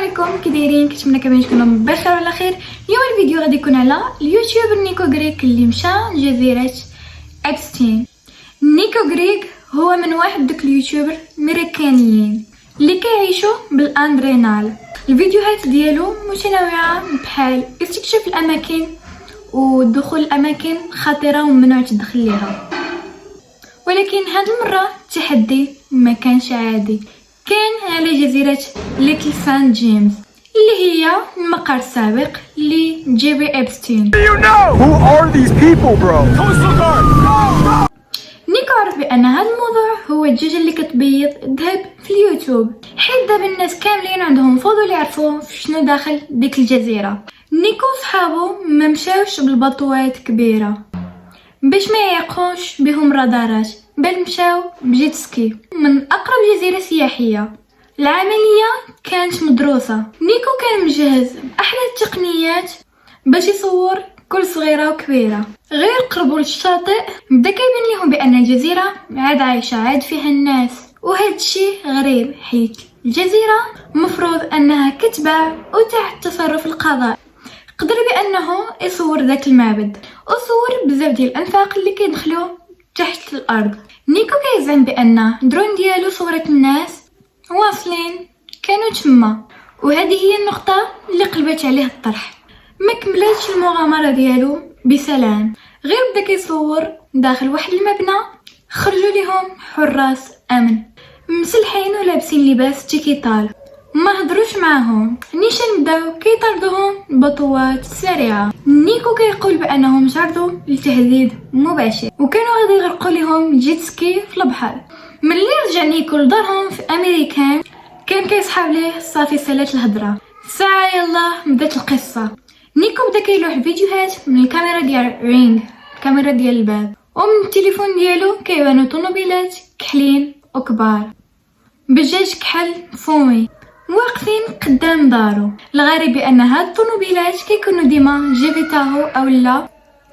عليكم، كي دايرين؟ كنتمنى كاملين تكونوا بخير وعلى خير. اليوم الفيديو غادي يكون على اليوتيوبر نيكو غريغ اللي مشى لجزيره ابستين. نيكو غريغ هو من واحد دوك اليوتيوبر امريكانيين اللي كيعيشوا بالادرينال. الفيديوهات ديالو متنوعه بحال استكشاف الاماكن ودخول الاماكن خطيره وممنوع تدخل ليها، ولكن هاد المره التحدي ما كانش عادي. كان على جزيرة ليتل سان جيمس اللي هي المقر السابق لجيفري إبستين. Who are these people, bro? نيكو عرف بأن هذا الموضوع هو الدجاجة اللي كتبيض الذهب في اليوتيوب، حيت دابا الناس كاملين عندهم فضول يعرفوا شنو داخل ديك الجزيرة. نيكو وصحابو ما مشاوش بالبطوات كبيرة باش ما يعيقوش بهم رادارات، بل مشاو بجيت سكي من اقرب جزيره سياحيه. العمليه كانت مدروسه، نيكو كان مجهز باحلى التقنيات باش يصور كل صغيره وكبيره. غير قربوا للشاطئ بدا كيبان لهم بان الجزيره عاد عايشه، عاد فيها الناس، وهذا الشيء غريب حيت الجزيره مفروض انها كتباع وتحت تصرف القضاء. قدر بانه يصور ذاك المعبد وصور بزاف ديال الانفاق اللي كيدخلوا تحت الارض. نيكو كيزعم بان درون ديالو صورت الناس واصلين كانوا تما، وهذه هي النقطه اللي قلبت عليه الطرح. ما كملاتش المغامره ديالو بسلام، غير بدا كيصور داخل واحد المبنى خرجوا لهم حراس امن مسلحين ولابسين لباس تيكيطال. ما هضروش معاهم، نيشان بداو كيطردوهم بخطوات سريعه. نيكو كيقول بانهم تعرضوا لتهديد مباشر وكانوا غادي يغرقوا لهم جيت سكي في البحر. ملي رجع نيكو لدارهم في امريكان كان كيصحاب ليه صافي سالات الهضره. ساعه يلا بدات القصه. نيكو بدا كيلوح فيديوهات من الكاميرا ديال رينغ، الكاميرا ديال الباب، ومن التليفون ديالو كيبانو طوموبيلات كحلين وكبار بجاج كحل فومي واقفين قدام دارو. الغريب بان هاد الطوموبيلات كيكونوا ديما جيفي تاهو اولا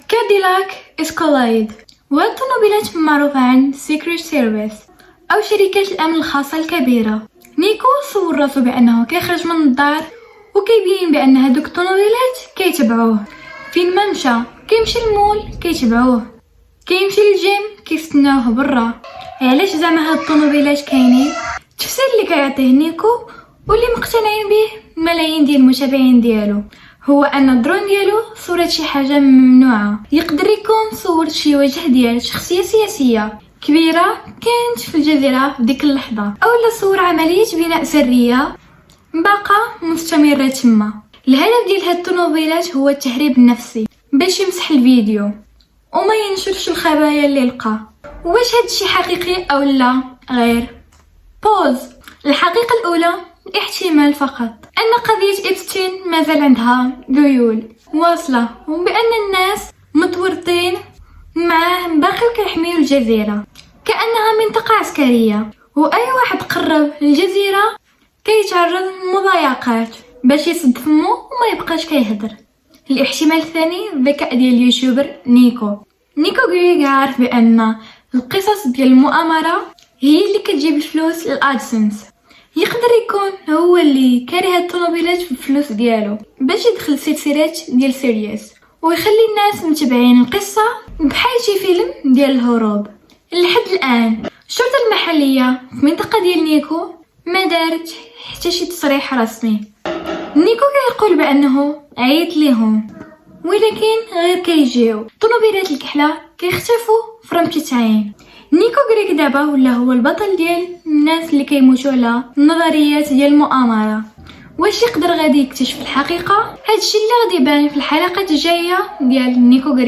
كاديلاك اسكولايد، وهاد الطوموبيلات معروفه عن سيكريت سيرفيس او شركات الامن الخاصه الكبيره. نيكو صور راسو بانه كيخرج من الدار وكيبين بان هادوك الطوموبيلات كيتبعوه فين ما مشى. كيمشي المول كيتبعوه، كيمشي للجيم كيستناوه برا. علاش زعما هاد الطوموبيلات كاينين؟ التفسير اللي كيعطيه نيكو واللي مقتنعين به ملايين ديال المتابعين ديالو هو ان الدرون ديالو صورت شي حاجه ممنوعه. يقدر يكون صور شي وجه ديال شخصيه سياسيه كبيره كانت في الجزيره في ديك اللحظه، اولا صور عمليه بناء سريه باقا مستمره تما. الهدف ديال هاد الطوموبيلات هو التهريب النفسي باش يمسح الفيديو وما ينشرش الخبايا اللي لقى. واش هادشي حقيقي او لا؟ غير بوز. الحقيقه الاولى احتمال فقط ان قضيه إبستين مازال عندها ذيول واصله، وبان الناس متورطين معاه باقيو كيحميو الجزيره كانها منطقه عسكريه، واي واحد قرب للجزيره كيتعرض للمضايقات باش يسد فمو وما يبقاش كيهضر. الاحتمال الثاني الذكاء ديال اليوتيوبر نيكو غريغ عارف بان القصص ديال المؤامره هي اللي كتجيب الفلوس للادسنس. يقدر يكون هو اللي كاره هاد الطوموبيلات في الفلوس ديالو باش يدخل سلسلات ديال سيريس ويخلي الناس متابعين القصه بحال شي فيلم ديال الهروب. لحد الان الشرطه المحليه في المنطقه ديال نيكو ما دارت حتى شي تصريح رسمي. نيكو كيقول بانه عيط ليهم ولكن غير كيجيو. طوموبيلات الكحله كيختفوا في رمشة عين. نيكو غريغ دابا ولا هو البطل ديال الناس اللي كيموتوا على النظريات ديال المؤامره. واش يقدر غادي يكتشف الحقيقه؟ هادشي اللي غادي يبان في الحلقات الجايه ديال نيكو غريغ.